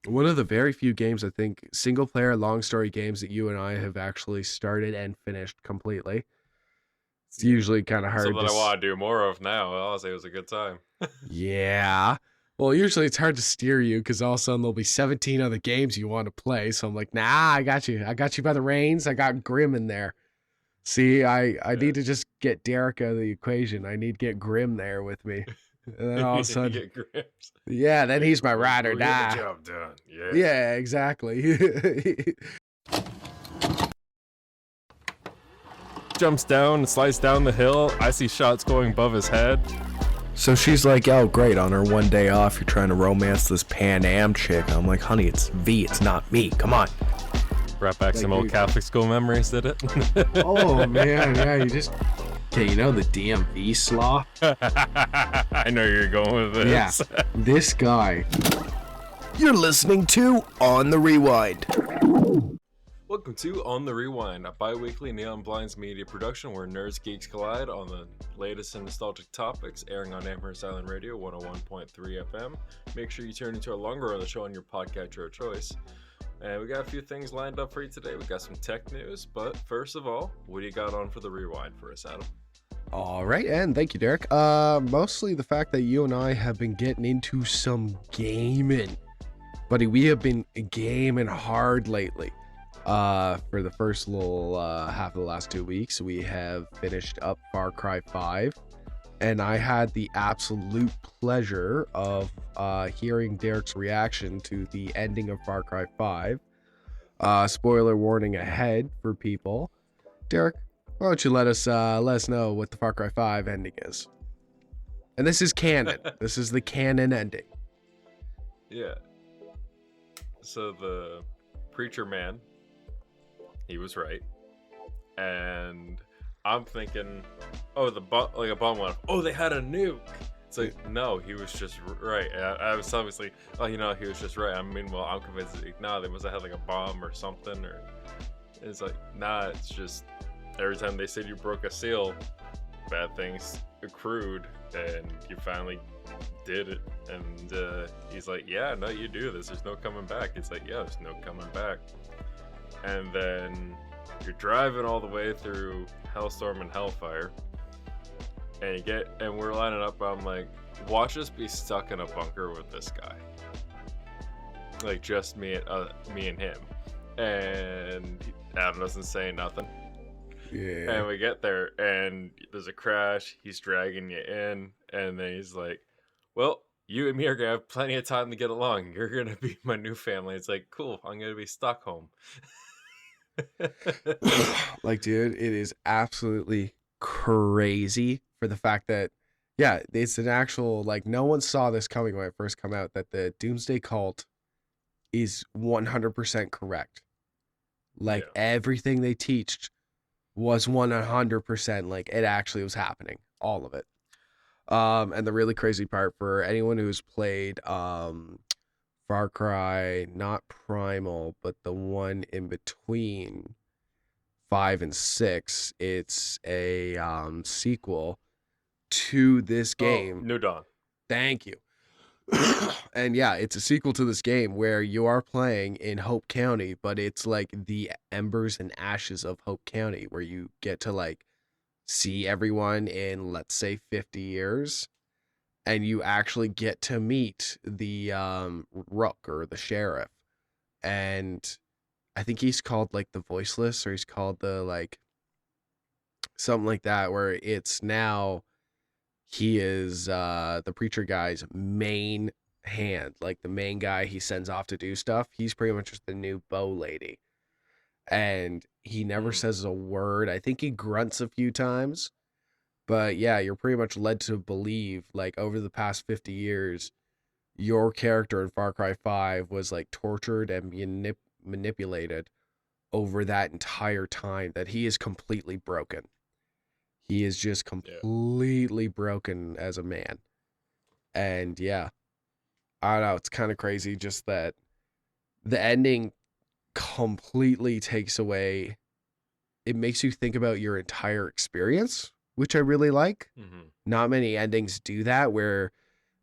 One of the very few games, I think, single player long story games that you and I have actually started and finished completely. It's usually kind of hard Something to I want to do more of now. Honestly, it was a good time. Yeah. Well, usually it's hard to steer you because all of a sudden there'll be 17 other games you want to play. So I'm like, nah, I got you. I got you by the reins. I got Grim in there. See, I need to just get Derek out of the equation. I need to get Grim there with me. And then all of a sudden, Get grips. yeah, then he's my ride or We'll get the die. job done. Yeah. Yeah, exactly. Jumps down and slides down the hill. I see shots going above his head. So she's like, oh, great. On her one day off, you're trying to romance this Pan Am chick. I'm like, honey, it's V. It's not me. Come on. Brought back some old Catholic school memories, did it? Oh, man. Yeah, you just... Okay, you know the DMV slaw? I know you're going with this. Yeah, this guy. You're listening to On the Rewind. Welcome to On the Rewind, a bi-weekly Neon Blinds media production where nerds, geeks collide on the latest and nostalgic topics, airing on Amherst Island Radio 101.3 FM. Make sure you tune into a longer run of the show on your podcatcher of choice. And we got a few things lined up for you today. We got some tech news, but first of all, what do you got on for the Rewind for us, Adam? All right, and thank you, Derek. Mostly the fact that you and I have been getting into some gaming. Buddy, we have been gaming hard lately. For the first little half of the last 2 weeks, we have finished up Far Cry 5. And I had the absolute pleasure of hearing Derek's reaction to the ending of Far Cry 5. Spoiler warning ahead for people. Derek, why don't you let us know what the Far Cry 5 ending is? And this is canon. This is the canon ending. Yeah. So the preacher man, he was right. And I'm thinking, oh, a bomb went off. Oh, they had a nuke. It's like, no, he was just right. I was obviously, oh, he was just right. I mean, well, I'm convinced that, nah, they must have had like a bomb or something. Or it's like, nah, it's just every time they said you broke a seal, bad things accrued, and you finally did it. And he's like, yeah, no, you do this. There's no coming back. It's like, yeah, there's no coming back. And then you're driving all the way through Hellstorm and Hellfire, and we're lining up. I'm like, watch us be stuck in a bunker with this guy, like just me and him. And Adam doesn't say nothing. Yeah. And we get there, and there's a crash. He's dragging you in, and then he's like, well, you and me are gonna have plenty of time to get along. You're gonna be my new family. It's like, cool, I'm gonna be stuck home. Like, dude, it is absolutely crazy for the fact that, yeah, it's an actual, like, no one saw this coming when it first came out, that the Doomsday Cult is 100% correct. Like, Yeah. everything they teached was 100%, like, it actually was happening. All of it. And the really crazy part for anyone who's played Far Cry, not Primal, but the one in between 5 and 6, it's a sequel to this game. New Dawn. Thank you. And yeah, it's a sequel to this game where you are playing in Hope County, but it's like the embers and ashes of Hope County, where you get to like see everyone in, let's say, 50 years. And you actually get to meet the Rook or the sheriff. And I think he's called like the Voiceless, or he's called the like something like that, where it's now he is the preacher guy's main hand, like the main guy he sends off to do stuff. He's pretty much just the new bow lady. And he never says a word. I think he grunts a few times. But yeah, you're pretty much led to believe, like, over the past 50 years, your character in Far Cry 5 was, like, tortured and manipulated over that entire time, that he is completely broken. He is just completely broken as a man. And yeah, I don't know, it's kind of crazy just that the ending completely takes away, it makes you think about your entire experience, which I really like. Mm-hmm. Not many endings do that, where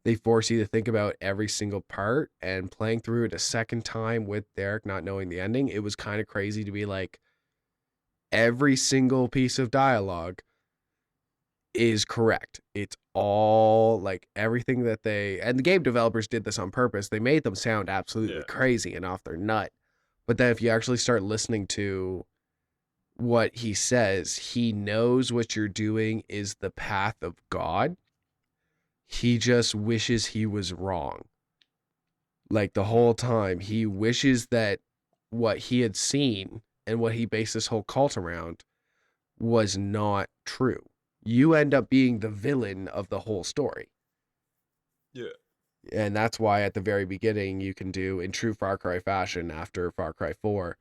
they force you to think about every single part, and playing through it a second time with Derek, not knowing the ending, it was kind of crazy to be like, every single piece of dialogue is correct. It's all like everything that and the game developers did this on purpose. They made them sound absolutely Yeah. crazy and off their nut. But then if you actually start listening to what he says, he knows what you're doing is the path of God. He just wishes he was wrong. Like the whole time, he wishes that what he had seen and what he based this whole cult around was not true. You end up being the villain of the whole story. Yeah. And that's why at the very beginning you can do, in true Far Cry fashion, after Far Cry 4,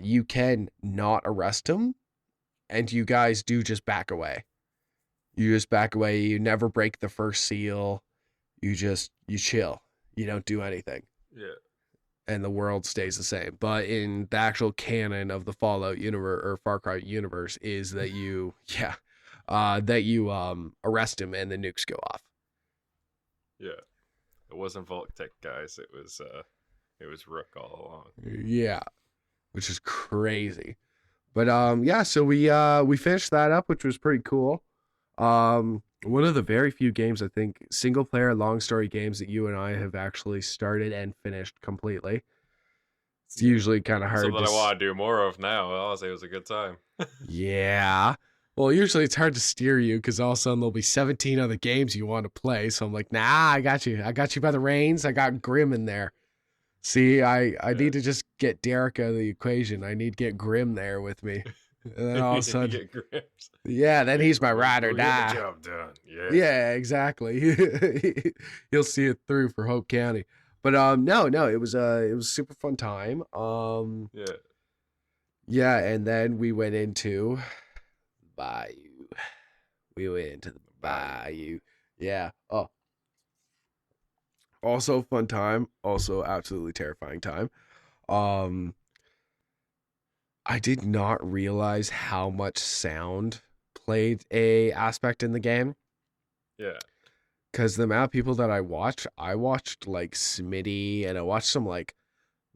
you can not arrest him, and you guys do just back away. You just back away. You never break the first seal. You chill. You don't do anything. Yeah. And the world stays the same. But in the actual canon of the Fallout universe or Far Cry universe is that you arrest him and the nukes go off. Yeah. It wasn't Voltec, guys. It was Rook all along. Yeah. Which is crazy. But so we finished that up, which was pretty cool. One of the very few games, I think, single player long story games that you and I have actually started and finished completely. It's usually kind of hard Something I want to do more of now. I'll say it was a good time. Yeah. Well, usually it's hard to steer you because all of a sudden there'll be 17 other games you want to play. So I'm like, nah, I got you. I got you by the reins. I got Grim in there. See, I need to just get Derek out of the equation. I need to get Grim there with me. And then all of a sudden, get grips. yeah, then he's my ride or We'll get die. the job done. Yeah. Yeah, exactly. He'll see it through for Hope County. But no, it was a super fun time. Yeah. Yeah, and then we went into Bayou. We went into the Bayou. Yeah. Oh. Also fun time, also absolutely terrifying time. I did not realize how much sound played a aspect in the game. Yeah. Because the amount of people that I watched like Smitty, and I watched some like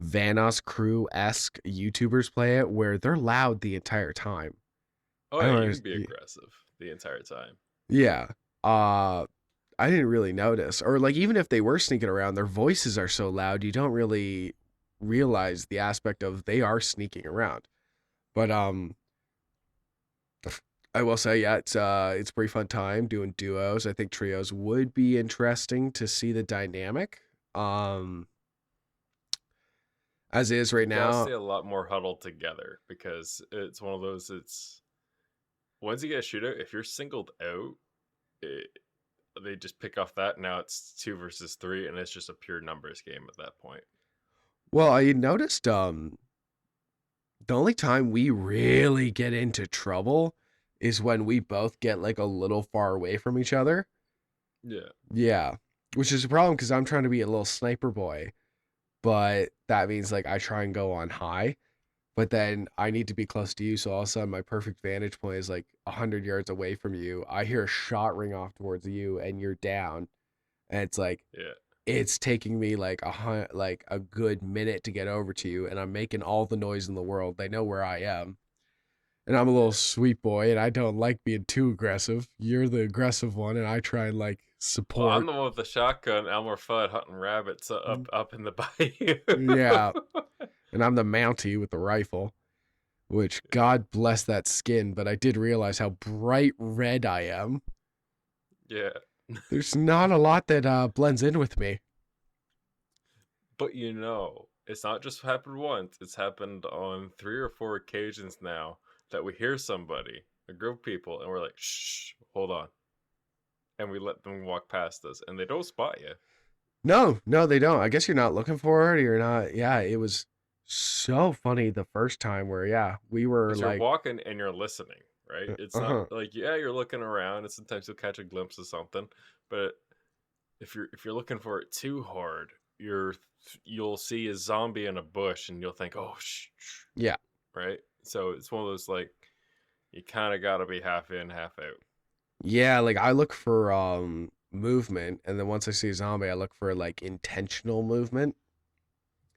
Vanos Crew-esque YouTubers play it where they're loud the entire time. Oh, yeah, you can be aggressive the entire time. Yeah. I didn't really notice. Or like even if they were sneaking around, their voices are so loud you don't really realize the aspect of they are sneaking around. But I will say, yeah, it's a pretty fun time doing duos. I think trios would be interesting to see the dynamic. As is right now. Gotta stay a lot more huddled together because it's one of those. It's once you get a shootout, if you're singled out, they just pick off that. Now it's 2 versus 3, and it's just a pure numbers game at that point. Well, I noticed the only time we really get into trouble is when we both get like a little far away from each other. Yeah. Yeah, which is a problem because I'm trying to be a little sniper boy, but that means like I try and go on high, but then I need to be close to you. So all of a sudden my perfect vantage point is like 100 yards away from you. I hear a shot ring off towards you and you're down. And it's like, Yeah. It's taking me like a good minute to get over to you, and I'm making all the noise in the world. They know where I am, and I'm a little sweet boy, and I don't like being too aggressive. You're the aggressive one, and I try and like support. Well, I'm the one with the shotgun. Elmer Fudd hunting rabbits up in the bayou. Yeah, and I'm the Mountie with the rifle. Which God bless that skin, but I did realize how bright red I am. Yeah. There's not a lot that blends in with me. But it's not just happened once. It's happened on 3 or 4 occasions now that we hear somebody, a group of people, and we're like, shh, hold on. And we let them walk past us, and they don't spot you. No, they don't. I guess you're not looking for it. You're not. Yeah, it was so funny the first time where, we were like... You're walking and you're listening. Right? It's not like you're looking around, and sometimes you'll catch a glimpse of something, but if you're looking for it too hard, you'll see a zombie in a bush, and you'll think, oh, yeah, right. So it's one of those like you kind of got to be half in, half out. Yeah, like I look for movement, and then once I see a zombie, I look for like intentional movement.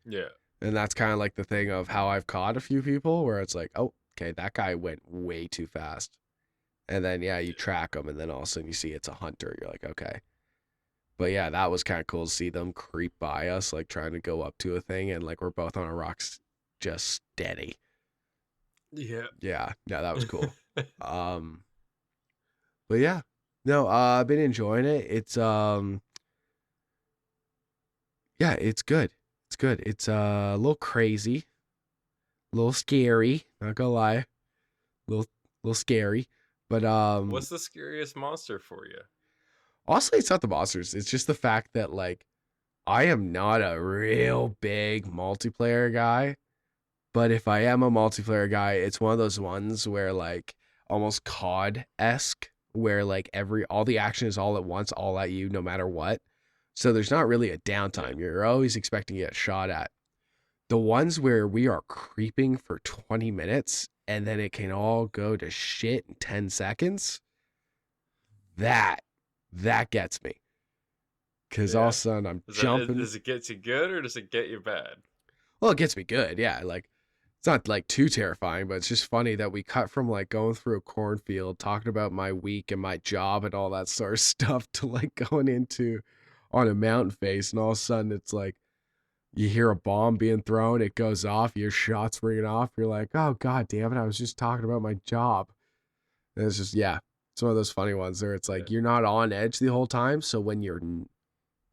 Yeah. And that's kind of like the thing of how I've caught a few people where it's like, oh, okay, that guy went way too fast. And then, yeah, you track them, and then all of a sudden you see it's a hunter. You're like, okay. But yeah, that was kind of cool to see them creep by us, like trying to go up to a thing, and like we're both on a rock just steady. Yeah. Yeah, that was cool. But yeah, no, I've been enjoying it. It's yeah, it's good. It's good. It's a little crazy, a little scary. Not gonna lie, a little scary. But What's the scariest monster for you? honestly, it's not the monsters. It's just the fact that like I am not a real big multiplayer guy. But if I am a multiplayer guy, it's one of those ones where like almost COD-esque, where like all the action is all at once, all at you, no matter what. So there's not really a downtime. You're always expecting to get shot at. The ones where we are creeping for 20 minutes and then it can all go to shit in 10 seconds, that gets me. Because all of a sudden I'm jumping. Does it get you good or does it get you bad? Well, it gets me good, yeah. Like, it's not like too terrifying, but it's just funny that we cut from like going through a cornfield, talking about my week and my job and all that sort of stuff to like going into on a mountain face, and all of a sudden it's like you hear a bomb being thrown, it goes off, your shots ringing off, you're like, oh god damn it, I was just talking about my job. And it's just, yeah, it's one of those funny ones where it's like you're not on edge the whole time, so when you're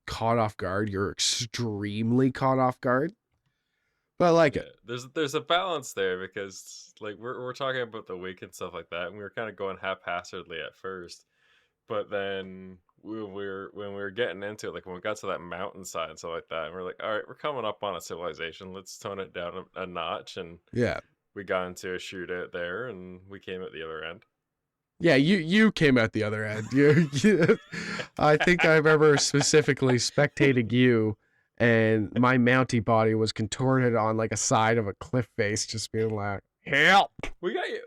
caught off guard, you're extremely caught off guard. But I like it. There's a balance there because like we're talking about the week and stuff like that, and we were kind of going haphazardly at first, but then when we were getting into it, like when we got to that mountainside and stuff like that, and we're like, all right, we're coming up on a civilization, let's tone it down a notch, and Yeah. we got into a shootout there, and we came at the other end. Yeah, you came out the other end. I think I remember specifically spectating you, and my Mountie body was contorted on like a side of a cliff face, just being like, "Help!" We got you.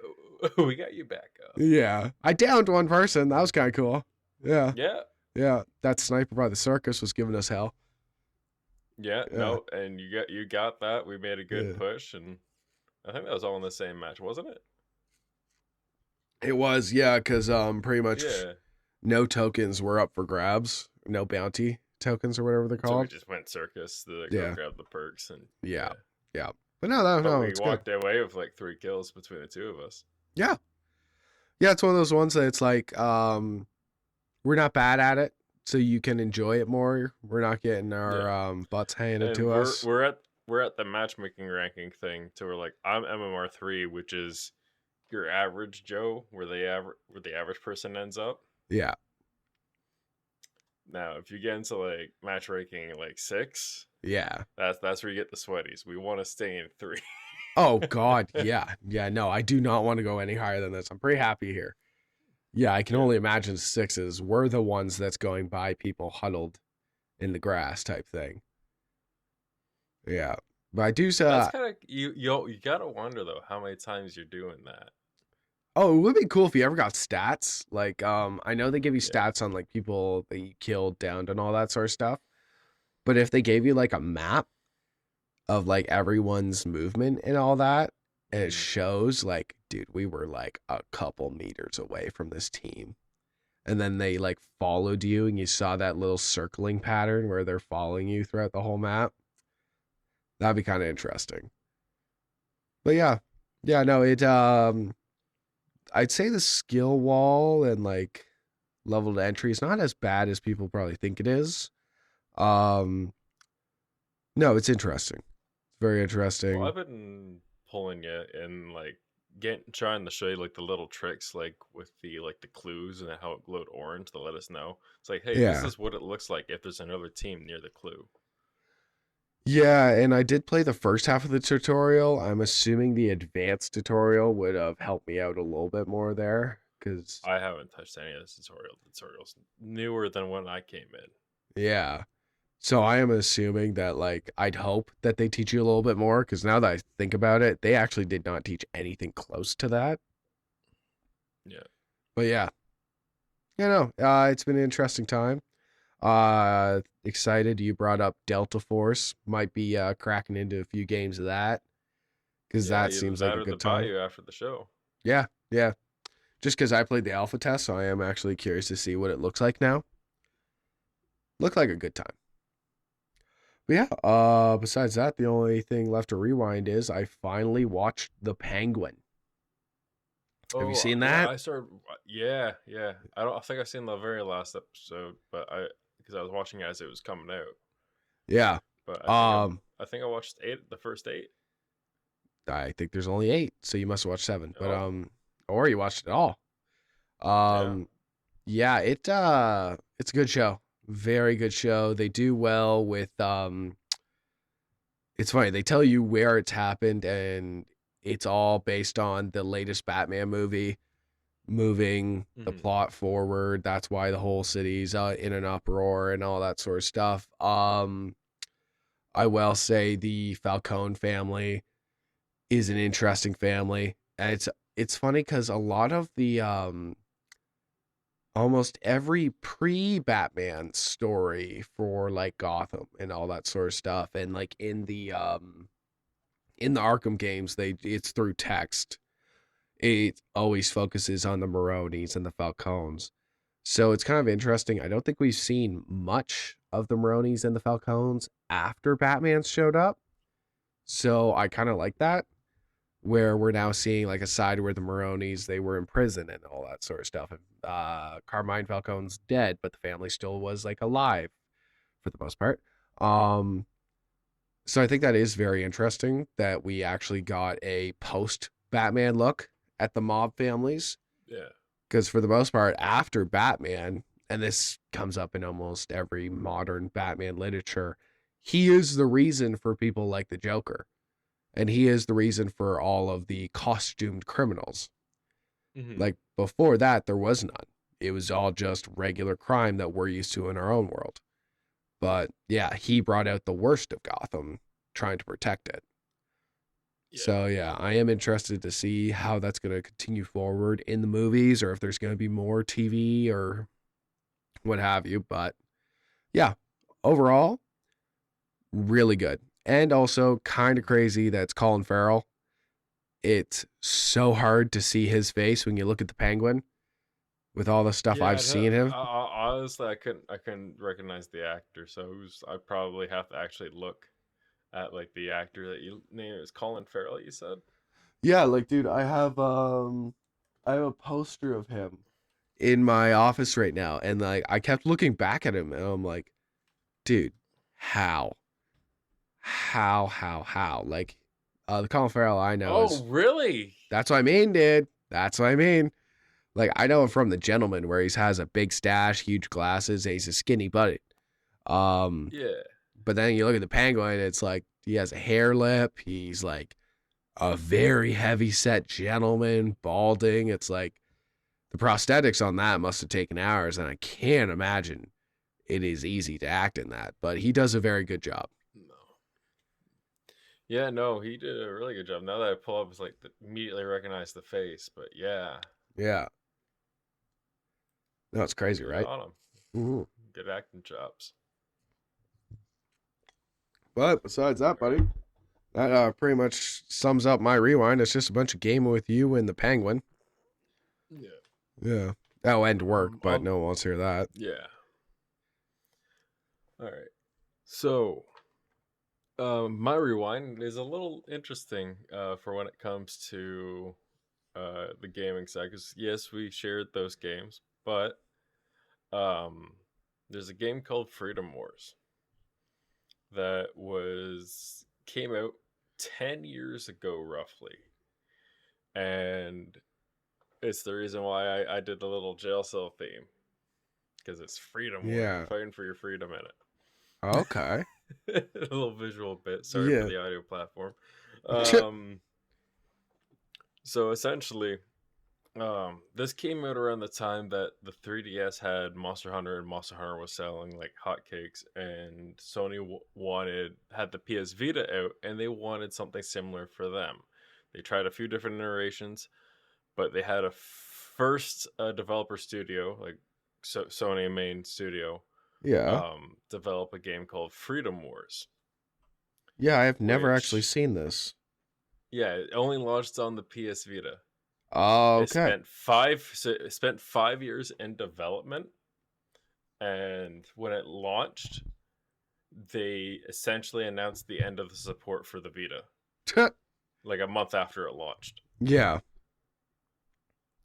We got you back up. Yeah, I downed one person. That was kind of cool. Yeah, Yeah. That sniper by the circus was giving us hell. Yeah. No, and you got that. We made a good Yeah. push, and I think that was all in the same match, wasn't it? It was, yeah, because pretty much Yeah. no tokens were up for grabs, no bounty tokens or whatever they're So we called. just went circus to Yeah. go grab the perks, and Yeah. But no, we it's walked good. away with like 3 kills between the two of us. Yeah, it's one of those ones that it's like we're not bad at it, so you can enjoy it more. We're not getting our butts handed And to us. we're at the matchmaking ranking thing, so we're like, I'm MMR3, which is your average Joe, where the average person ends up. Yeah. Now, if you get into like match ranking like 6, Yeah. that's where you get the sweaties. We want to stay in 3. Oh God, yeah. No, I do not want to go any higher than this. I'm pretty happy here. Yeah, I can only imagine 6s. We're the ones that's going by people huddled in the grass type thing. Yeah, but I do say That's kind of you gotta wonder though how many times you're doing that. oh, it would be cool if you ever got stats. Like, I know they give you stats on like people that you killed, downed, and all that sort of stuff. But if they gave you like a map of like everyone's movement and all that, and it shows like, dude, we were like a couple meters away from this team. And then they like followed you and you saw that little circling pattern where they're following you throughout the whole map. That'd be kind of interesting. But yeah, no, I'd say the skill wall and like leveled entry is not as bad as people probably think it is. No, it's interesting. It's very interesting. Well, I've been pulling you and like trying to show you like the little tricks, like with the clues and how it glowed orange to let us know. It's like, hey, this is what it looks like if there's another team near the clue. Yeah, and I did play the first half of the tutorial. I'm assuming the advanced tutorial would have helped me out a little bit more there, because I haven't touched any of this tutorial. The tutorial's newer than when I came in. Yeah. So I am assuming that like I'd hope that they teach you a little bit more, because now that I think about it, they actually did not teach anything close to that. Yeah. But yeah, no, it's been an interesting time. Excited you brought up Delta Force. Might be cracking into a few games of that because Yeah, that either seems like that a or the good time. Bayou after the show. Yeah, yeah. Just because I played the alpha test, so I am actually curious to see what it looks like now. Look like a good time. But yeah, besides that, the only thing left to rewind is I finally watched The Penguin. Have you Oh seen yeah, that? I started. Yeah, yeah. I think I've seen the very last episode, but because I was watching it as it was coming out. Yeah. But Um, I think I watched the first eight. I think there's only 8, so you must have watched 7. But Oh or you watched it all. yeah. Um, yeah, it's a good show. Very good show. They do well with it's funny, they tell you where it's happened and it's all based on the latest Batman movie moving the Hmm. plot forward. That's why the whole city's in an uproar and all that sort of stuff. I will say the Falcone family is an interesting family. And it's funny because a lot of the almost every pre-Batman story for like Gotham and all that sort of stuff, and like in the Arkham games, it's through text. It always focuses on the Maronis and the Falcones. So it's kind of interesting. I don't think we've seen much of the Maronis and the Falcones after Batman showed up. So I kind of like that, where we're now seeing like a side where the Maronis, they were in prison and all that sort of stuff. And Carmine Falcone's dead, but the family still was like alive for the most part. Um, so I think that is very interesting that we actually got a post Batman look at the mob families. Yeah. Because for the most part, after Batman, and this comes up in almost every modern Batman literature, he is the reason for people like the Joker. And he is the reason for all of the costumed criminals. Hmm. Like before that, there was none. It was all just regular crime that we're used to in our own world. But yeah, he brought out the worst of Gotham trying to protect it. Yeah. So yeah, I am interested to see how that's going to continue forward in the movies or if there's going to be more TV or what have you. But yeah, overall, really good. And also kind of crazy that it's Colin Farrell. It's so hard to see his face when you look at the Penguin with all the stuff Yeah. I've seen him. Honestly, I couldn't recognize the actor, so I probably have to actually look at like the actor that you name is Colin Farrell. You said. Yeah, like dude, I have a poster of him in my office right now and like I kept looking back at him and I'm like, dude, how? How? Like the Colin Farrell I know Oh is really? that's what I mean, dude. That's what I mean. Like I know him from The Gentleman where he has a big stash, huge glasses, and he's a skinny buddy. Um, Yeah. but then you look at the Penguin, it's like he has a hair lip. He's like a very heavy set gentleman, balding. It's like the prosthetics on that must have taken hours, and I can't imagine it is easy to act in that. But he does a very good job. No. Yeah, no, he did a really good job. Now that I pull up, it's like immediately recognize the face. But yeah, Yeah, no, it's crazy, good right? on him. Mhm. Good acting chops. But besides that, All buddy, that pretty much sums up my rewind. It's just a bunch of gaming with you and the Penguin. right. Yeah. Yeah, that'll end work, but Um. no one wants to hear that. Yeah. All right. So, my rewind is a little interesting for when it comes to the gaming side. Because yes, we shared those games, but um, there's a game called Freedom Wars that was came out 10 years ago, roughly, and it's the reason why I did the little jail cell theme because it's Freedom War. You're Yeah. fighting for your freedom in it. Okay. A little visual bit. Sorry for Yeah. the audio platform. Um, so essentially, this came out around the time that the 3DS had Monster Hunter and Monster Hunter was selling like hotcakes, and Sony had the PS Vita out, and they wanted something similar for them. They tried a few different iterations, but they had a first developer studio like Sony main studio, Yeah. develop a game called Freedom Wars, Yeah, I have never actually which, seen this. yeah, it only launched on the PS Vita. Oh, okay. It spent 5 years in development, and when it launched, they essentially announced the end of the support for the Vita, like a month after it launched. Yeah.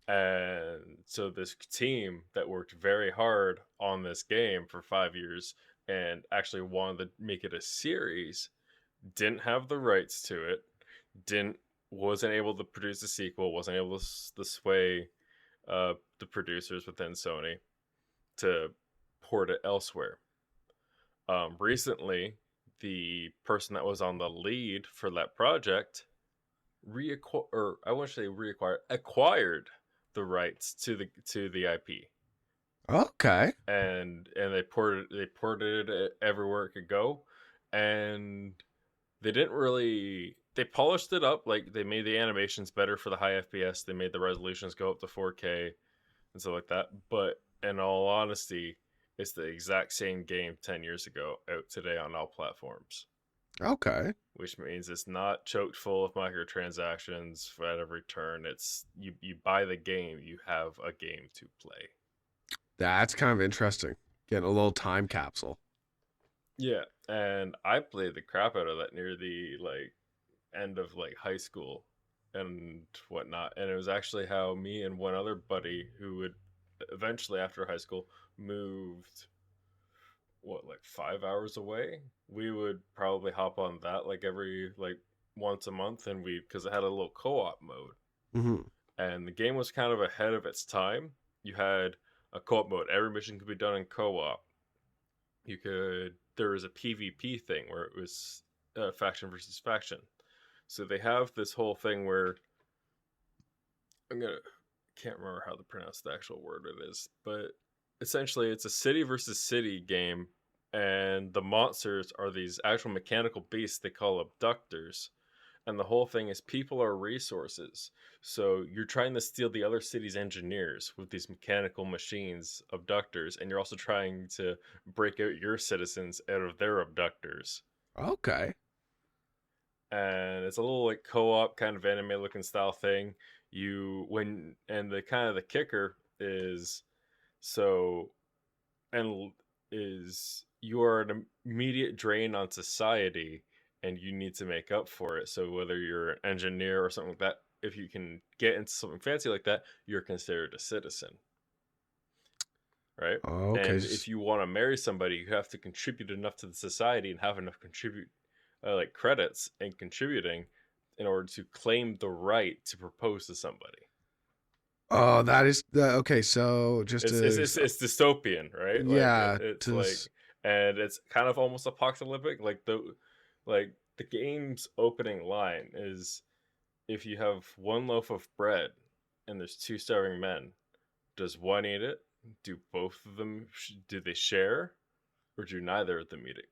And so this team that worked very hard on this game for 5 years and actually wanted to make it a series didn't have the rights to it, didn't wasn't able to produce a sequel, wasn't able to sway the producers within Sony to port it elsewhere. Recently, the person that was on the lead for that project acquired the rights to the IP, Okay. and they ported it everywhere it could go, and they polished it up, like they made the animations better for the high FPS, they made the resolutions go up to 4K and stuff like that. But in all honesty, it's the exact same game 10 years ago out today on all platforms, Okay. which means it's not choked full of microtransactions at every turn. It's you buy the game, you have a game to play. That's kind of interesting. Getting a little time capsule. Yeah, and I played the crap out of that near the like end of like high school and whatnot. And it was actually how me and one other buddy who would eventually after high school moved like 5 hours away. We would probably hop on that like every like once a month, and we because it had a little co-op mode, Hmm. and the game was kind of ahead of its time. You had a co-op mode. Every mission could be done in co-op. There was a PvP thing where it was faction versus faction. So they have this whole thing where I'm gonna can't remember how to pronounce the actual word it is, but essentially it's a city versus city game, and the monsters are these actual mechanical beasts they call abductors. And the whole thing is people are resources. So you're trying to steal the other city's engineers with these mechanical machines, abductors, and you're also trying to break out your citizens out of their abductors. Okay. And it's a little like co-op kind of anime looking style thing. The kind of the kicker is so and is you are an immediate drain on society, and you need to make up for it. So whether you're an engineer or something like that, if you can get into something fancy like that, you're considered a citizen, right? Okay. And if you want to marry somebody, you have to contribute enough to the society and have enough contribute like credits and contributing in order to claim the right to propose to somebody. Oh, that is the okay. So just to It's dystopian, right? yeah, It's to like, and it's kind of almost apocalyptic. Like the game's opening line is, if you have one loaf of bread and there's two starving men, does one eat it? Do both of them? Do they share, or do neither of them eat it?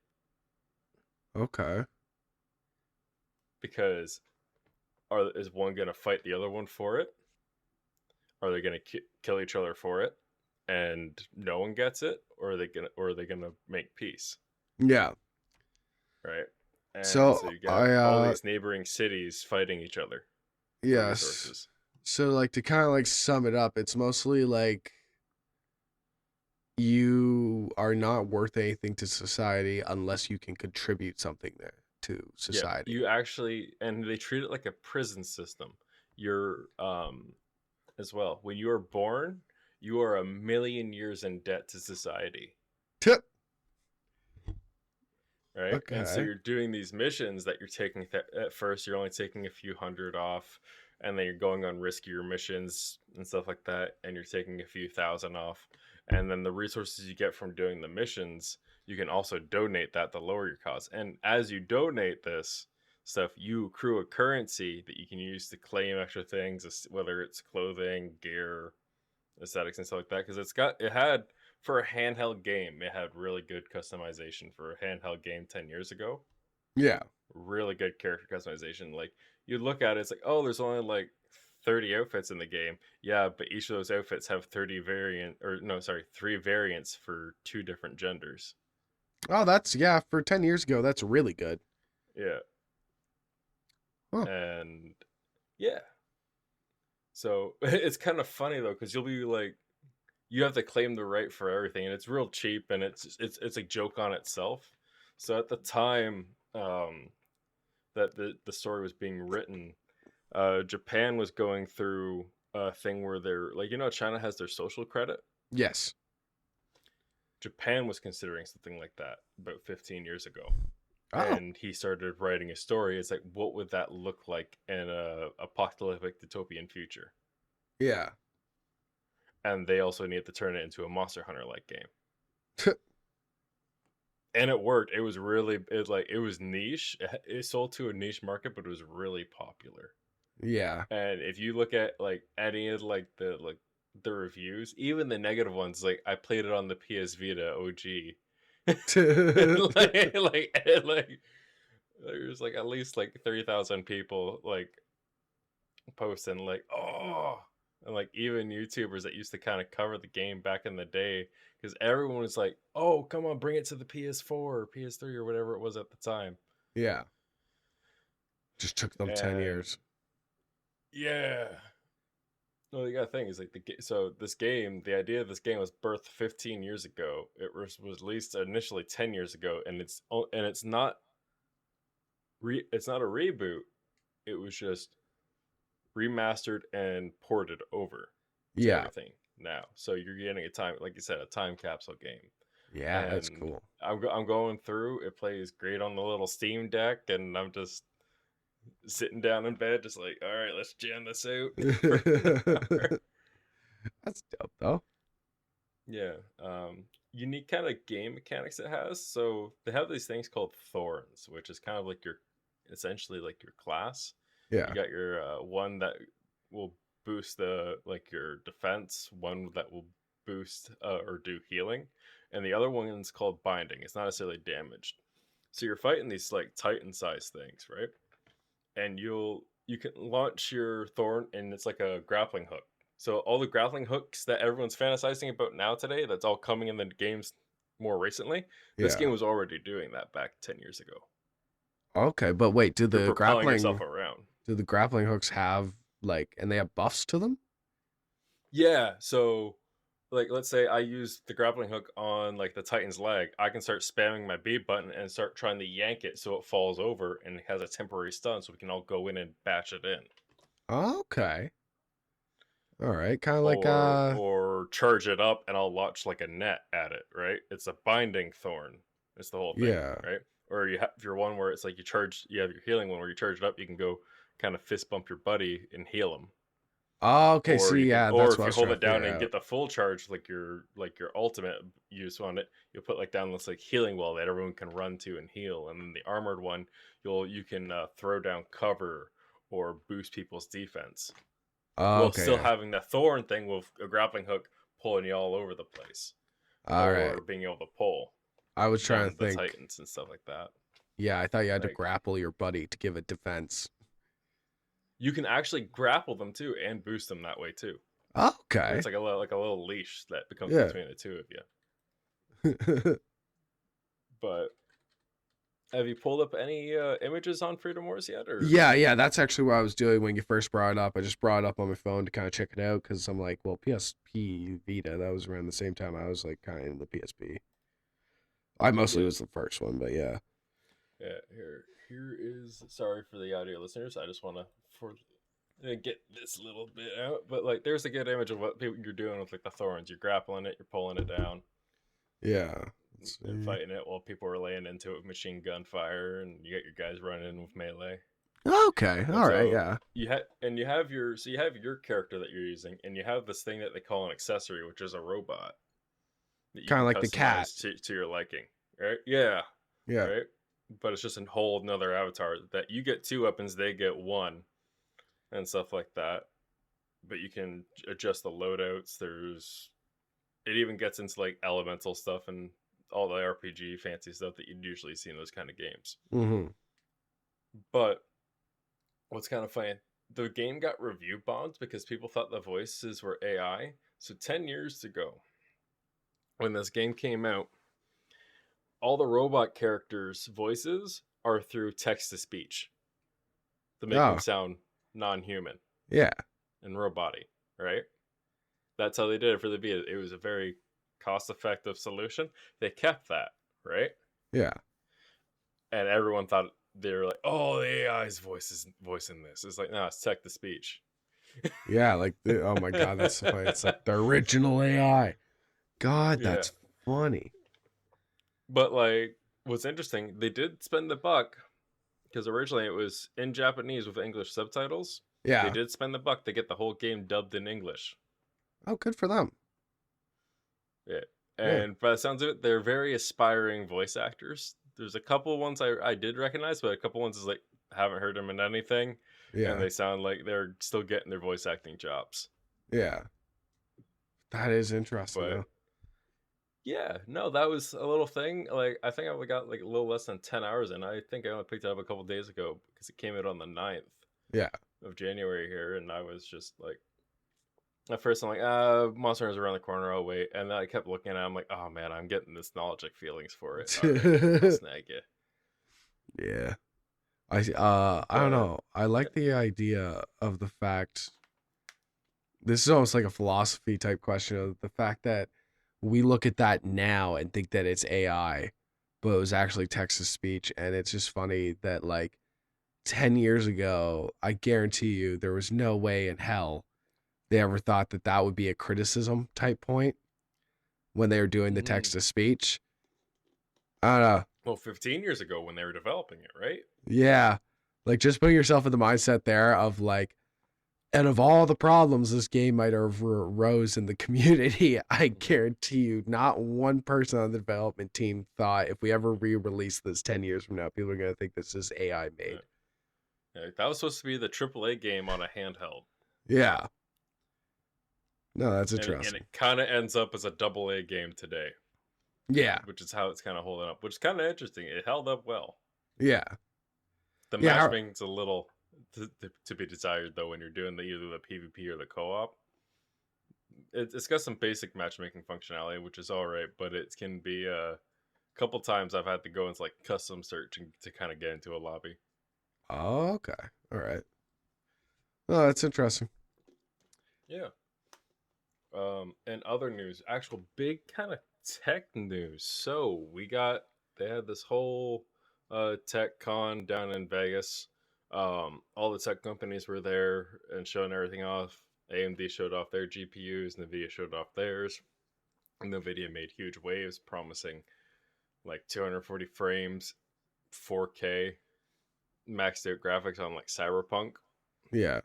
okay. Because is one gonna fight the other one for it? Are they gonna kill each other for it, and no one gets it, or are they gonna make peace? Yeah. Right? And so So you got I all these neighboring cities fighting each other for yes. resources. So like to kind of like sum it up, it's mostly like you are not worth anything to society unless you can contribute something there to Yeah, society. you actually, and they treat it like a prison system. You're as well. When you are born, you are a million years in debt to society, Tip. right? And so Okay. you're doing these missions that you're taking at first you're only taking a few hundred off, and then you're going on riskier missions and stuff like that, and you're taking a few thousand off, and then the resources you get from doing the missions, you can also donate that to lower your costs. And as you donate this stuff, you accrue a currency that you can use to claim extra things, whether it's clothing, gear, aesthetics, and stuff like that. Because it had, for a handheld game, it had really good customization for a handheld game 10 years ago. Yeah. Really good character customization. Like, you look at it, it's like, oh, there's only like 30 outfits in the game. Yeah, but each of those outfits have 3 variants for 2 different genders. Oh, for 10 years ago, that's really good. Yeah. Huh. And yeah. So it's kind of funny though, because you'll be like, you have to claim the right for everything, and it's real cheap, and it's a joke on itself. So at the time that the story was being written, Japan was going through a thing where they're like, China has their social credit. Yes. Japan was considering something like that about 15 years ago. Oh. And he started writing a story. It's like, what would that look like in a apocalyptic dystopian future? Yeah. And they also needed to turn it into a Monster Hunter like game. And it worked. It was really it was niche. It sold to a niche market, but it was really popular. Yeah. And if you look at like any of the reviews, even the negative ones, like I played it on the PS Vita OG. like there's like at least like 30,000 people like posting like, oh, and like even YouTubers that used to kind of cover the game back in the day, because everyone was like, oh, come on, bring it to the PS4 or PS3 or whatever it was at the time. Yeah. Just took them 10 years. Yeah. No, the other thing is like the idea of this game was birthed 15 years ago. It was released initially 10 years ago, and it's not it's not a reboot. It was just remastered and ported over to everything now. So you're getting like you said, a time capsule game. Yeah, and that's cool. I'm going through. It plays great on the little Steam Deck, and I'm just sitting down in bed, just like, all right, let's jam this out. That's dope, though. Yeah. Unique kind of game mechanics it has. So they have these things called thorns, which is kind of like essentially like your class. Yeah. You got your one that will boost your defense, one that will boost or do healing, and the other one is called binding. It's not necessarily damaged. So you're fighting these like titan sized things, right? And you can launch your thorn, and it's like a grappling hook. So all the grappling hooks that everyone's fantasizing about now today, that's all coming in the games more recently. This game was already doing that back 10 years ago. Okay, but wait, do the propelling yourself around. Do the grappling hooks have and they have buffs to them? Yeah, so like let's say I use the grappling hook on like the Titan's leg, I can start spamming my B button and start trying to yank it so it falls over and it has a temporary stun, so we can all go in and bash it in. Okay. All right, kind of or charge it up and I'll launch like a net at it, right? It's a binding thorn. It's the whole thing, right? Or if you're one where it's like you have your healing one where you charge it up, you can go kind of fist bump your buddy and heal him. Oh, okay. Or that's if you hold it down and get the full charge, like your ultimate use on it, you'll put like down this like healing wall that everyone can run to and heal. And then the armored one, you can throw down cover or boost people's defense. While still having that thorn thing with a grappling hook pulling you all over the place. Or being able to pull. I was trying to think the Titans and stuff like that. Yeah, I thought you had to grapple your buddy to give it defense. You can actually grapple them too and boost them that way too. Okay. It's like a little leash that becomes between the two of you. But have you pulled up any images on Freedom Wars yet? Or? Yeah, that's actually what I was doing when you first brought it up. I just brought it up on my phone to kind of check it out because I'm like, well, PSP Vita, that was around the same time I was like kind of in the PSP. I mostly was the first one, but yeah. Yeah, here is, sorry for the audio listeners. I just want to get this little bit out, but like there's a good image of what you're doing with like the thorns. You're grappling it, you're pulling it down. Yeah. And fighting it while people are laying into it with machine gun fire, and you got your guys running in with melee. Okay, all right, yeah. You have your character that you're using, and you have this thing that they call an accessory, which is a robot. Kind of like the cat to your liking, right? Yeah. Right. But it's just a whole another avatar that you get 2 weapons, they get 1, and stuff like that. But you can adjust the loadouts. It even gets into like elemental stuff and all the RPG fancy stuff that you'd usually see in those kind of games. Mm-hmm. But what's kind of funny, the game got review bombed because people thought the voices were AI. So 10 years ago, when this game came out, all the robot characters' voices are through text to speech to make them Oh, sound non-human yeah, and robotic, right? That's how they did it for the Vita. It was a very cost-effective solution. They kept that, right? yeah, And everyone thought they were like, "Oh, the AI's voice is voicing this." It's like, no, it's text to speech. yeah. Like, oh my god, that's so funny. It's like the original AI. God, Yeah, that's funny. but like, what's interesting, they did spend the buck because originally it was in Japanese with English subtitles. They Yeah. did spend the buck to get the whole game dubbed in English. Oh, good for them. Yeah. Yeah, And by the sounds of it, they're very aspiring voice actors. There's a couple ones I did recognize, but a couple ones is like haven't heard them in anything, and yeah, they sound like they're still getting their voice acting jobs. yeah. That is interesting, But though. yeah, no, that was a little thing. Like I think I only got like a little less than 10 hours in. I think I only picked it up a couple days ago because it came out on the 9th Yeah, of January here, and I was just like, at first I'm like, Monster Hunter's around the corner. I'll wait, and then I kept looking at it. I'm like, oh man, I'm getting nostalgic feelings for it. All right, I'll snag you. yeah. I don't But know. I like the idea of the fact. This is almost like a philosophy type question of the fact that we look at that now and think that it's AI, but it was actually text to speech, and it's just funny that like 10 years ago, I guarantee you there was no way in hell they ever thought that that would be a criticism type point when they were doing the mm, text to speech. I don't know. well, 15 years ago when they were developing it, right? Yeah. Like just putting yourself in the mindset there of like, and of all the problems this game might have arose in the community, I Mhm. guarantee you not one person on the development team thought if we ever re-release this 10 years from now, people are going to think this is AI Yeah. made. Yeah, that was supposed to be the AAA game on a handheld, Yeah. No, that's and interesting. it kind of ends up as a AA game today, Yeah. which is how it's kind of holding up. Which is kind of interesting. It held up well. Yeah. The Yeah. matchmaking's a little to be desired though when you're doing either the PvP or the co-op. It's got some basic matchmaking functionality, which is all right, but it can be a couple times I've had to go into like custom searching to kind of get into a lobby. Oh, okay. All right. Oh, that's interesting. Yeah. And other news, actual big kind of tech news. So they had this whole tech con down in Vegas. All the tech companies were there and showing everything off. AMD showed off their GPUs, Nvidia showed off theirs. And Nvidia made huge waves, promising like 240 frames, 4K, maxed out graphics on like Cyberpunk. Yeah.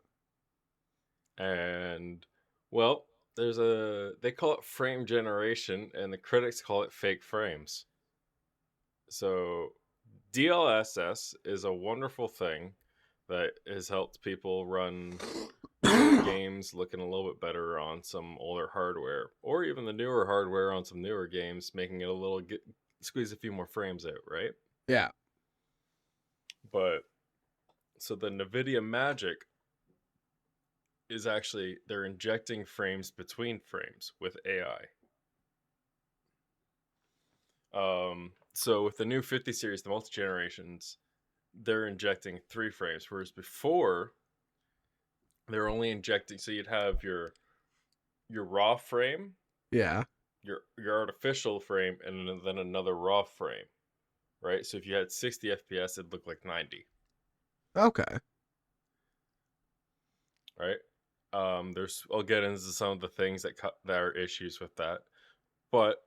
And well, they call it frame generation and the critics call it fake frames. So DLSS is a wonderful thing that has helped people run games looking a little bit better on some older hardware, or even the newer hardware on some newer games, making it a little squeeze a few more frames out, right? Yeah. But so the Nvidia Magic is actually they're injecting frames between frames with AI. So with the new 50 series, the multi generations, they're injecting 3 frames, whereas before they're only injecting. So you'd have your raw frame, Yeah. your artificial frame, and then another raw frame, right? So if you had 60 FPS, it'd look like 90, Okay. right? I'll get into some of the things that are issues with that. But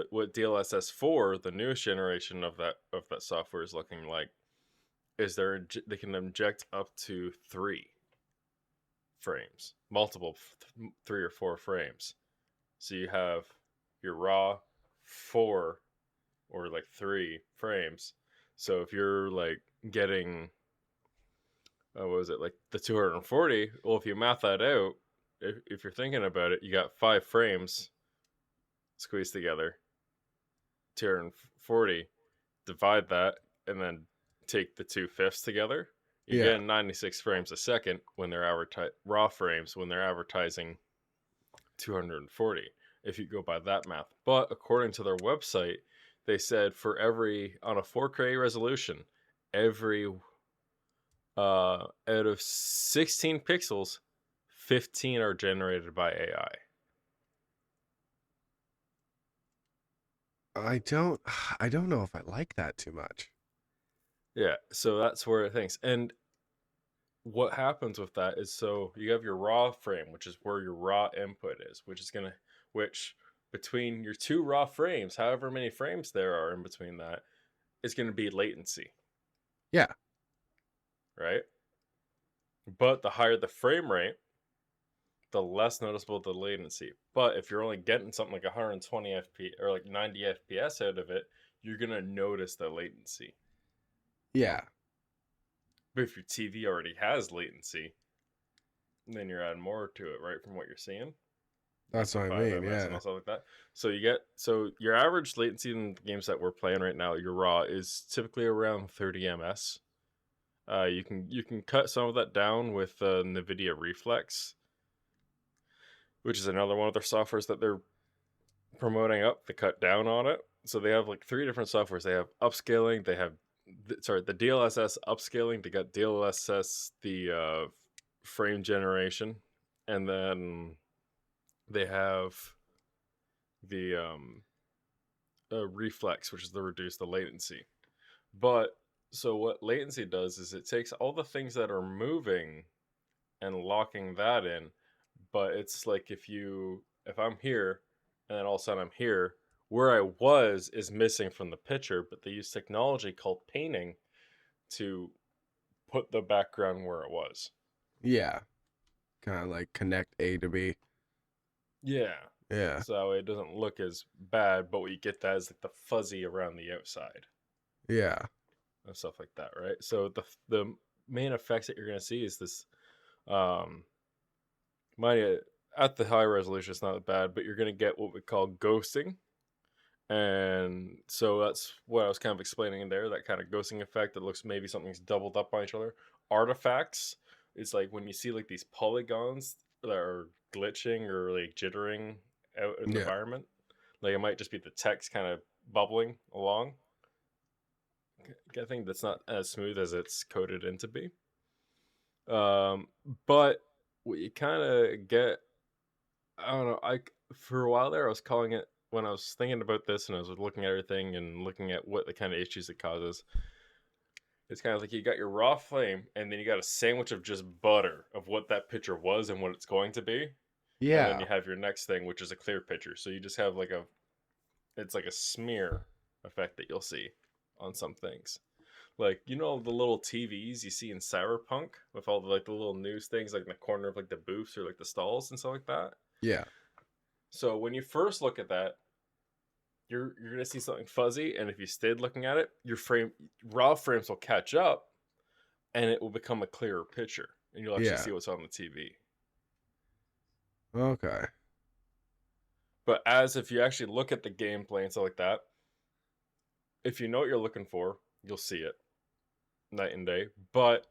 what DLSS 4, the newest generation of that software is looking like, is they can inject up to 3 frames, multiple 3 or 4 frames. So you have your raw 4 or like 3 frames. So if you're like getting, what was it, like the 240? Well, if you math that out, if you're thinking about it, you got 5 frames squeezed together, 240, divide that, and then take the 2/5 together. You're Yeah. getting 96 frames a second when they're raw frames when they're advertising 240 if you go by that math. But according to their website, they said for every on a 4K resolution, every out of 16 pixels, 15 are generated by AI. I don't I don't know if I like that too much. Yeah, so that's where it thinks. And what happens with that is, so you have your raw frame, which is where your raw input is, which between your two raw frames, however many frames there are in between that, is going to be latency, Yeah. right? But the higher the frame rate, the less noticeable the latency. But if you're only getting something like 120 fps or like 90 fps out of it, you're going to notice the latency. Yeah. But if your TV already has latency, then you're adding more to it, right? From what you're seeing. That's what I mean. MS and Yeah. stuff like that. So your average latency in the games that we're playing right now, your raw is typically around 30 ms. You can cut some of that down with Nvidia Reflex, which is another one of their softwares that they're promoting up to cut down on it. So they have like 3 different softwares. They have upscaling. They have the DLSS upscaling. They got DLSS the frame generation, and then they have the reflex, which is to reduce the latency. But so what latency does is it takes all the things that are moving and locking that in. But it's like if I'm here and then all of a sudden I'm here, where I was is missing from the picture, but they use technology called painting to put the background where it was. Yeah. Kind of like connect A to B. Yeah. Yeah. So it doesn't look as bad, but what you get that is like the fuzzy around the outside Yeah. and stuff like that, right? So the main effects that you're gonna see is this my at the high resolution it's not bad, but you're gonna get what we call ghosting. And so that's what I was kind of explaining in there, that kind of ghosting effect that looks maybe something's doubled up on each other. Artifacts, it's like when you see like these polygons that are glitching or like jittering out in the Yeah. environment. Like it might just be the text kind of bubbling along. I think that's not as smooth as it's coded in to be. But what you kind of get, I don't know. For a while there, I was calling it when I was thinking about this and I was looking at everything and looking at what the kind of issues it causes. It's kind of like you got your raw flame and then you got a sandwich of just butter of what that picture was and what it's going to be. And then Yeah. you have your next thing, which is a clear picture. So you just have it's like a smear effect that you'll see on some things. Like, the little TVs you see in Cyberpunk with all the like the little news things like in the corner of like the booths or like the stalls and stuff like that. Yeah. So when you first look at that, you're gonna see something fuzzy, and if you stayed looking at it, your raw frames will catch up, and it will become a clearer picture, and you'll actually Yeah. see what's on the TV. Okay. But as if you actually look at the gameplay and stuff like that, if you know what you're looking for, you'll see it night and day. But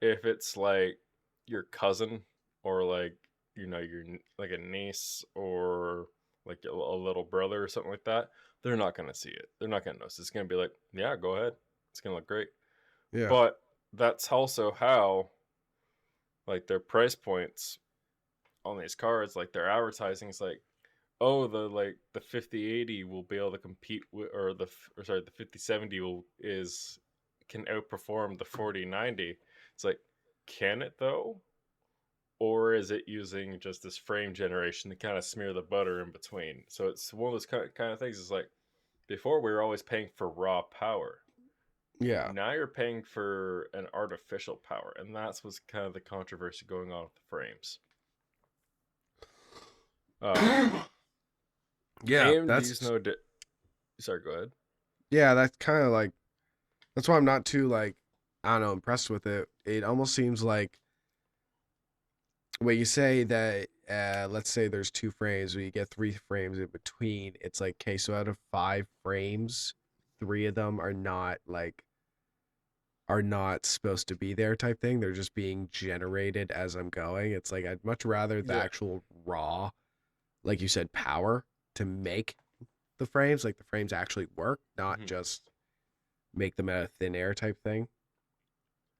if it's like your cousin or like your like a niece or like a little brother or something like that, they're not gonna see it. They're not gonna notice. It's gonna be like, yeah, go ahead. It's gonna look great. Yeah. But that's also how like their price points on these cards, like their advertising is like, oh, the 5080 will be able to compete with, the 5070 can outperform the 4090. It's like, can it though? Or is it using just this frame generation to kind of smear the butter in between? So it's one of those kind of things. It's like before we were always paying for raw power. Yeah. Now you're paying for an artificial power, and that's what's kind of the controversy going on with the frames. Yeah. AMD's sorry, go ahead. Yeah, that's kind of like that's why I'm not too like I don't know impressed with it. It almost seems like when you say that let's say there's 2 frames, when you get 3 frames in between, it's like okay, so out of 5 frames, 3 of them are not like are not supposed to be there type thing. They're just being generated as I'm going. It's like I'd much rather the Yeah. actual raw, like you said, power to make the frames, like the frames actually work, not Mhm. just make them out of thin air type thing.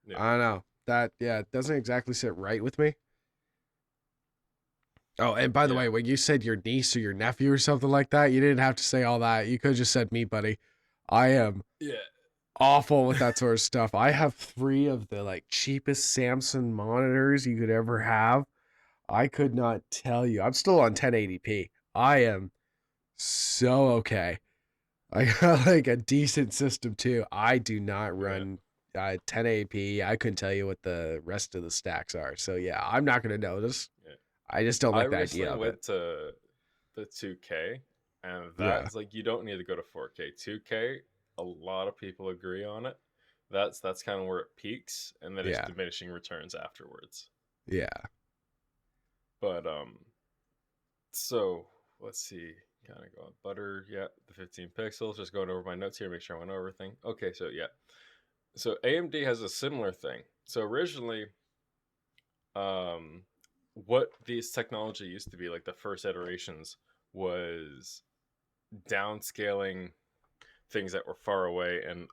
Yeah. I don't know. That yeah, it doesn't exactly sit right with me. Oh, and by the Yeah. way, when you said your niece or your nephew or something like that, you didn't have to say all that. You could have just said me, buddy. I am Yeah. awful with that sort of stuff. I have 3 of the like cheapest Samsung monitors you could ever have. I could not tell you. I'm still on 1080p. I am so okay. I got like a decent system too. I do not Yeah. run 1080p. I couldn't tell you what the rest of the stacks are. So yeah, I'm not gonna notice. Yeah. I just don't I like the idea recently of it. went to the 2K, and Yeah, that's like you don't need to go to 4K. 2K, a lot of people agree on it. That's kind of where it peaks, and then it's yeah, diminishing returns afterwards. yeah, But so let's see. Kind of going butter. Yeah, the 15 pixels. Just going over my notes here, make sure I went over everything. Okay, so yeah. So AMD has a similar thing. So originally, um, what these technology used to be, like the first iterations, was downscaling things that were far away and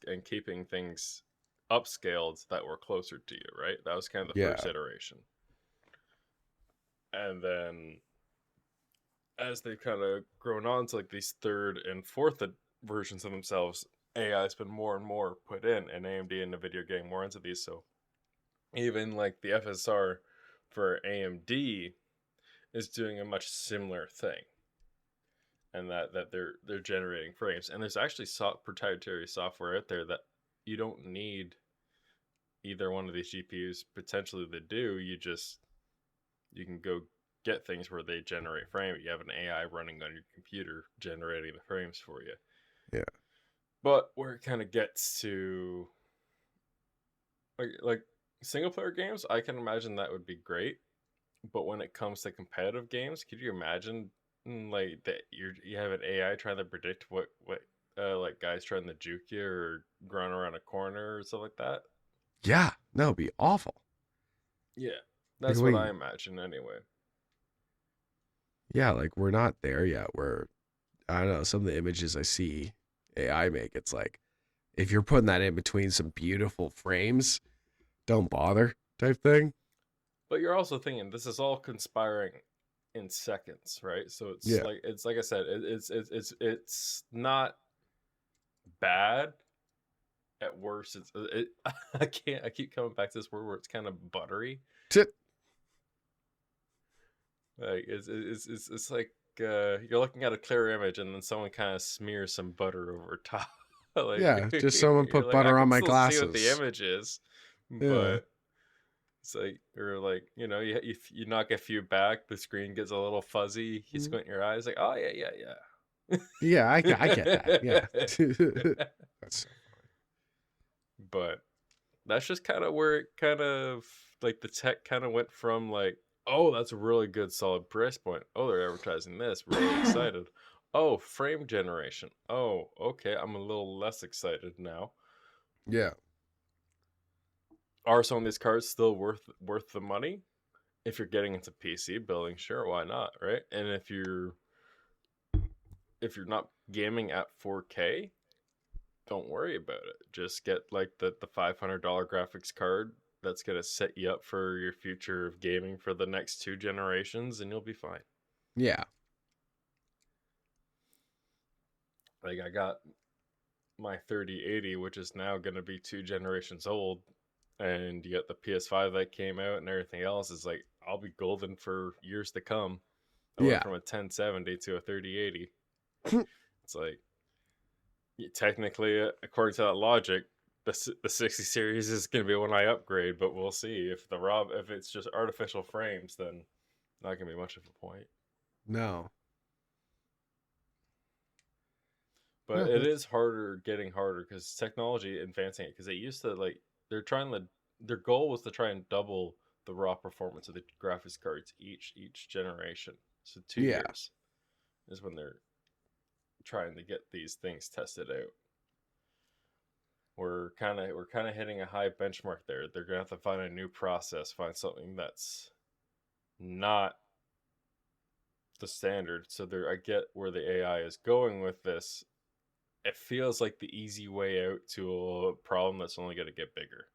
and keeping things upscaled that were closer to you, right? That was kind of the first yeah, iteration. And then as they've kind of grown on to like these third and fourth versions of themselves, AI has been more and more put in, and AMD and Nvidia are getting more into these. So even like the FSR for AMD is doing a much similar thing, and that they're generating frames. And there's actually proprietary software out there that you don't need either one of these GPUs. Potentially they do. You can go get things where they generate frame. You have an AI running on your computer generating the frames for you. yeah, But where it kind of gets to like single player games, I can imagine that would be great. But when it comes to competitive games, could you imagine like that you have an AI trying to predict what like guys trying to juke you or run around a corner or something like that? yeah. No, it'd be awful. Yeah, Like that's what I imagine anyway. yeah, like we're not there yet. Where I don't know, some of the images I see AI make, it's like if you're putting that in between some beautiful frames, don't bother type thing. But you're also thinking this is all conspiring in seconds, right? So Yeah, it's like I said, it's not bad. At worst, I keep coming back to this word where it's kind of buttery. Tit- Like it's like you're looking at a clear image and then someone kind of smears some butter over top. Like yeah. Just someone you're put like, I butter on can my still see what the glasses. image is, Yeah, but it's like or like you knock a few back, the screen gets a little fuzzy. You mm, squint your eyes, like oh yeah. I get that. Yeah, yeah. that's so But that's just kind of where it kind of like the tech kind of went from like, oh, that's a really good solid price point. Oh, they're advertising this. Really funny. excited. Oh, frame generation. Oh, okay. I'm a little less excited now. Yeah, Are some of these cards still worth the money? If you're getting into PC building, sure, why not, right? And if you're not gaming at 4K, don't worry about it. Just get like the $500 graphics card that's gonna set you up for your future of gaming for the next 2 generations, and you'll be fine. yeah, Like I got my 3080, which is now gonna be 2 generations old, and you got the PS5 that came out and everything else. Is like I'll be golden for years to come. I went yeah. from a 1070 to a 3080. It's like technically, according to that logic, the 60 series is going to be when I upgrade, but we'll see if it's just artificial frames, then not going to be much of a point. No, But no, it that's is getting harder because technology advancing it. Because they used to like they're trying to their goal was to try and double the raw performance of the graphics cards each generation. So two yeah, years is when they're trying to get these things tested out. we're kind of hitting a high benchmark there. They're gonna have to find a new process, find something that's not the standard. So I get where the AI is going with this. It feels like the easy way out to a problem that's only going to get bigger.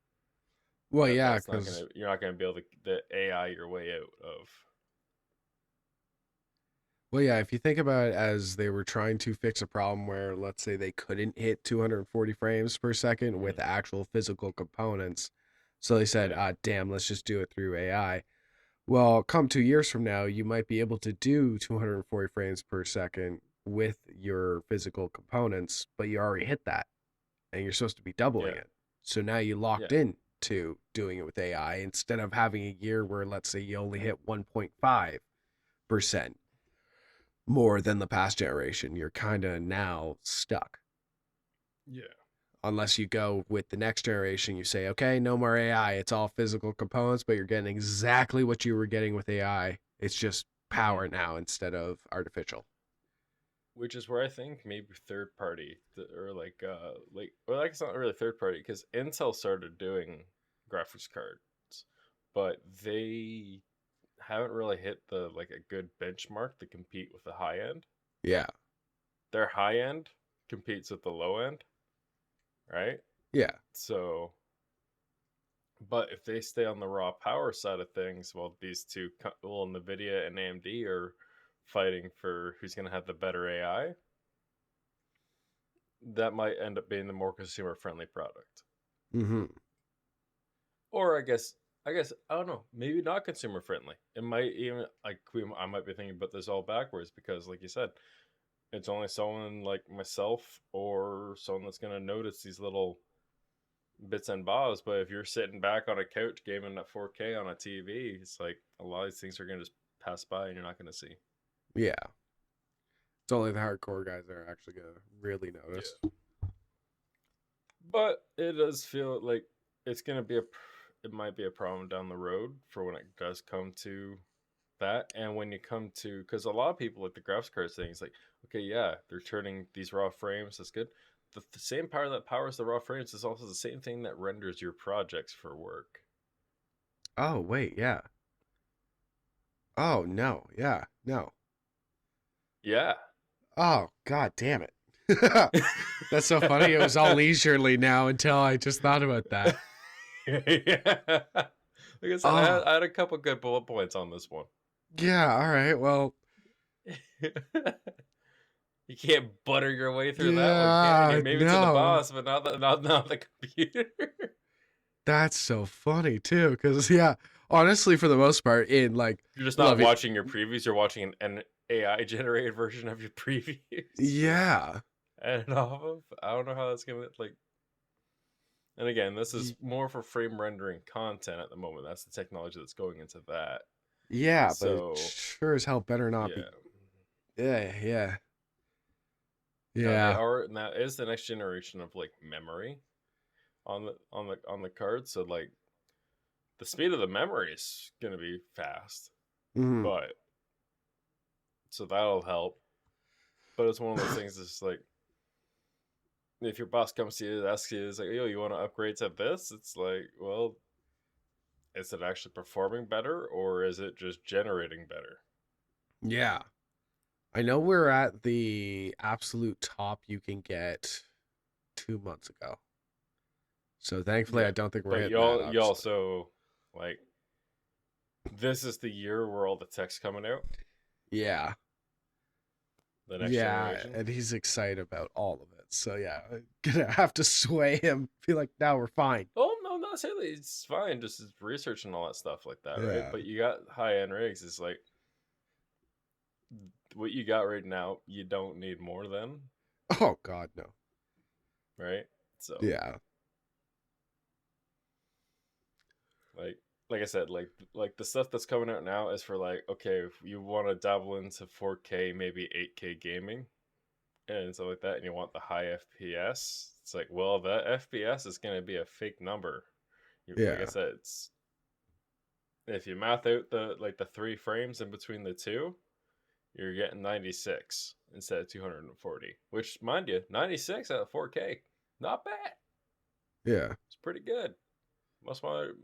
Well, yeah, That's not because gonna you're not gonna be able to the AI your way out of. well, yeah, if you think about it as they were trying to fix a problem where, let's say, they couldn't hit 240 frames per second with actual physical components, so they said, Yeah. "Ah, damn, let's just do it through AI." Well, come 2 years from now, you might be able to do 240 frames per second with your physical components, but you already hit that, and you're supposed to be doubling Yeah. it. So now you Yeah. locked in to doing it with AI instead of having a year where, let's say, you only hit 1.5% more than the past generation. You're kind of now stuck. Yeah. Unless you go with the next generation, you say, okay, no more AI. It's all physical components, but you're getting exactly what you were getting with AI. It's just power now instead of artificial. Which is where I think maybe third party or well, like it's not really third party because Intel started doing graphics cards, but they haven't really hit the like a good benchmark to compete with the high end. Yeah. Their high end competes with the low end, right? Yeah. So, but if they stay on the raw power side of things, well, these two, well, Nvidia and AMD are fighting for who's going to have the better AI. That might end up being the more consumer friendly product. Mm-hmm. Or I guess I don't know, maybe not consumer friendly. It might even I might be thinking about this all backwards because, like you said, it's only someone like myself or someone that's going to notice these little bits and bobs. But if you're sitting back on a couch gaming at 4K on a TV, it's like a lot of these things are going to just pass by and you're not going to see. Yeah. It's only the hardcore guys that are actually going to really notice. Yeah. But it does feel like it's going to be it might be a problem down the road for when it does come to that. And when you come to, because a lot of people like the graphics cards thing, it's like, okay, yeah, they're turning these raw frames, that's good. The same power that powers the raw frames is also the same thing that renders your projects for work. Oh, wait. Yeah. Oh, no. Yeah. No. Yeah. Oh, god damn it. That's so funny. It was all leisurely now until I just thought about that. Yeah. Like I said, Oh, I had a couple good bullet points on this one. yeah. All right. Well, You can't butter your way through that one, can yeah. you? Maybe to the No. boss, but not the computer. That's so funny too, because yeah, honestly, for the most part, in like You're just not love it, watching your previews, you're watching an AI generated version of your previews. yeah, And off of, I don't know how that's gonna like. And again, this is more for frame rendering content at the moment. That's the technology that's going into that. yeah, but it So sure as hell better not be. yeah. Yeah, yeah, Now they yeah, are now is the next generation of like memory on the card. So like the speed of the memory is gonna be fast, mm, but so that'll help. But it's one of those things that's like if your boss comes to you and asks you, it's like, yo, you want to upgrade to this? It's like, well, is it actually performing better or is it just generating better? yeah. I know we're at the absolute top you can get 2 months ago, so thankfully, I Yeah. don't think we're But hitting that. you Obviously, also like this is the year where all the tech's coming out, yeah, the next yeah, generation. and he's excited about all of it. So yeah, I'm gonna have to sway him. Be like, no, we're fine. Oh no, not necessarily. It's fine, just research and all that stuff like that, right? Yeah. But you got high end rigs. It's like what you got right now. You don't need more than, Oh God, no. right? So Yeah. like like I said, like the stuff that's coming out now is for like okay, if you want to dabble into 4K, maybe 8K gaming and stuff like that, and you want the high FPS, it's like well, that FPS is going to be a fake number. Like I Yeah. said, it's if you math out the 3 frames in between the two, you're getting 96 instead of 240. Which, mind you, 96 at 4K, not bad. Yeah. It's pretty good.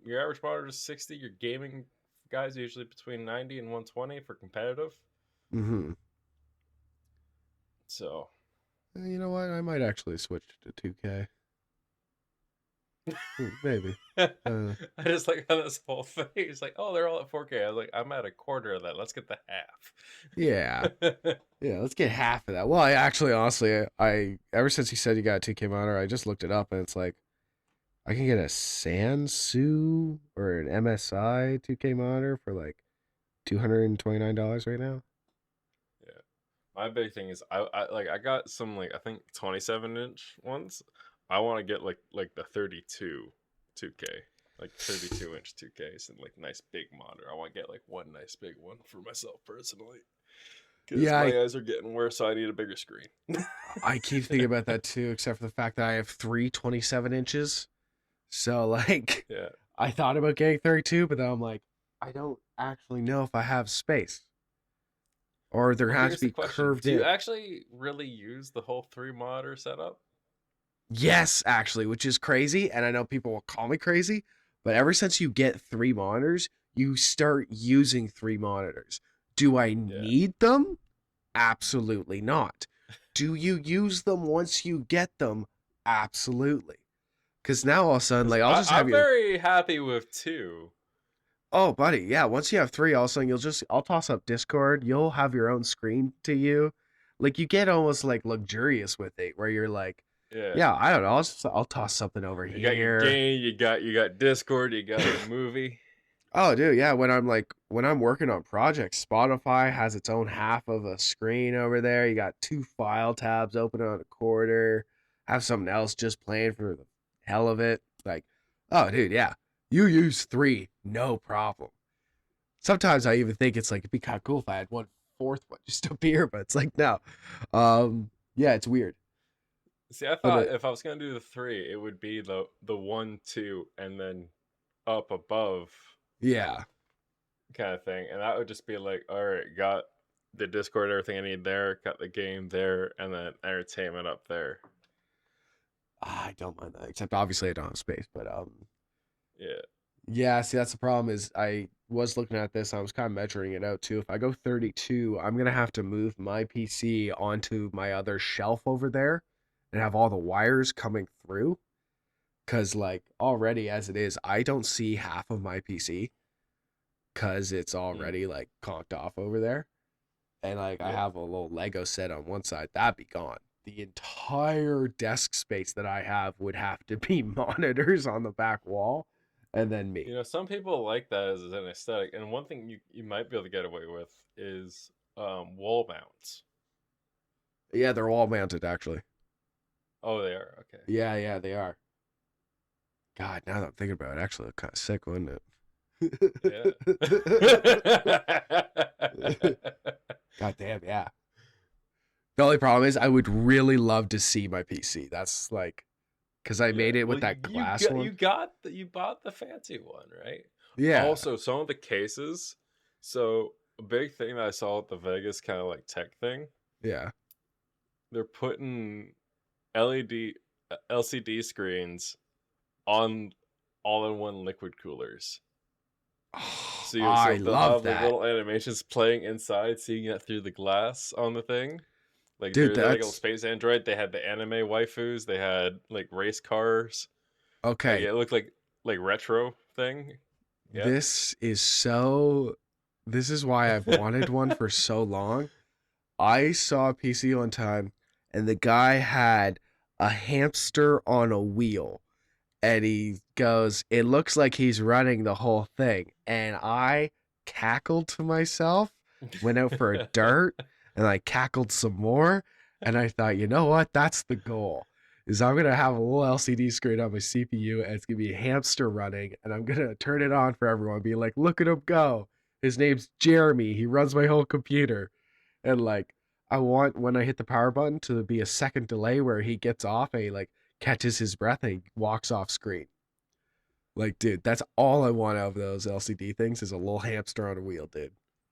Your average monitor is 60. Your gaming guys are usually between 90 and 120 for competitive. Mm-hmm. So You know what? I might actually switch to 2K. Maybe. I just like how this whole thing is like, oh, they're all at 4K. I was like, I'm at a quarter of that. Let's get the half. Yeah. Yeah, let's get half of that. Well, I actually, honestly, I ever since you said you got a 2K monitor, I just looked it up and it's like I can get a Sansu or an MSI 2K monitor for like $229 right now. Yeah. My big thing is I got some like I think 27-inch ones. I want to get like the 32 2K. Like 32-inch 2Ks and like nice big monitor. I want to get like one nice big one for myself personally. Because Yeah, my eyes are getting worse, so I need a bigger screen. I keep thinking about that too, except for the fact that I have three 27 inches. So, like, Yeah. I thought about getting 32, but then I'm like, I don't actually know if I have space. Or there Well, has here's to the be question. curved Do you in. actually really use the whole 3 monitor setup? Yes, actually, which is crazy. And I know people will call me crazy, but ever since you get three monitors, you start using three monitors. Do I Yeah. need them? Absolutely not. Do you use them once you get them? Absolutely. Because now all of a sudden, like, I'll just have I'm you. very happy with 2. Oh, buddy, yeah. Once you have three, all of a sudden I'll toss up Discord. You'll have your own screen to you. Like you get almost like luxurious with it, where you're like, Yeah. yeah, I don't know. I'll toss something over You got your here. game, you got Discord, you got your movie. Oh, dude, yeah. When I'm working on projects, Spotify has its own half of a screen over there. You got two file tabs open on a quarter. Have something else just playing for the hell of it. Like, oh, dude, yeah. You use three, no problem. Sometimes I even think it's like it'd be kind of cool if I had one fourth one just appear, but it's like no. Yeah, it's weird. See, I But thought if I was gonna do the 3, it would be the 1, 2, and then up above yeah, kind of thing, and that would just be like, all right, got the Discord, everything I need there, got the game there, and then entertainment up there. I don't mind that. Except obviously I don't have space, but Yeah. yeah. See, that's the problem. Is I was looking at this. I was kind of measuring it out too. If I go 32, I'm gonna have to move my PC onto my other shelf over there, and have all the wires coming through. Cause like already as it is, I don't see half of my PC. Cause it's Mm. already like conked off over there. And like I Yeah. have a little Lego set on one side, that'd be gone. The entire desk space that I have would have to be monitors on the back wall, and then me. You know, some people like that as an aesthetic, and one thing you might be able to get away with is wall mounts. Yeah, they're wall mounted actually. Oh, they are okay. Yeah, they are. God, now that I'm thinking about it, actually look kind of sick, wouldn't it? Yeah. God damn, yeah. The only problem is I would really love to see my PC. That's like because I Yeah. made it Well, with that you glass got one. you bought the fancy one, right? Yeah, Also, some of the cases. So a big thing that I saw at the Vegas kind of like tech thing, yeah. they're putting LED LCD screens on all-in-one liquid coolers. Oh, So I they'll love have the that. little animations playing inside, seeing it through the glass on the thing. Like Dude, they're like a that's space android. They had the anime waifus. They had like race cars. Like okay. it looked like retro thing. Yeah. This is so. This is why I've wanted one for so long. I saw a PC one time, and the guy had a hamster on a wheel, and he goes, "It looks like he's running the whole thing," and I cackled to myself, went out for a dirt, and I cackled some more, and I thought, you know what? That's the goal. Is I'm gonna have a little LCD screen on my CPU, and it's gonna be a hamster running, and I'm gonna turn it on for everyone, be like, "Look at him go! His name's Jeremy. He runs my whole computer," and like, I want when I hit the power button to be a second delay where he gets off and he like catches his breath and he walks off screen. Like, dude, that's all I want out of those LCD things is a little hamster on a wheel, dude.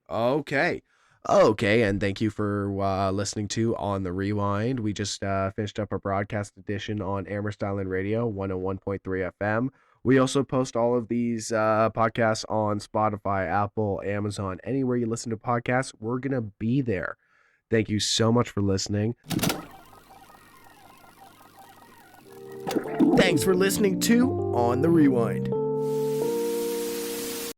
Okay. Okay, and thank you for listening to On the Rewind. We just finished up our broadcast edition on Amherst Island Radio, 101.3 FM. We also post all of these podcasts on Spotify, Apple, Amazon, anywhere you listen to podcasts. We're going to be there. Thank you so much for listening. Thanks for listening to On the Rewind.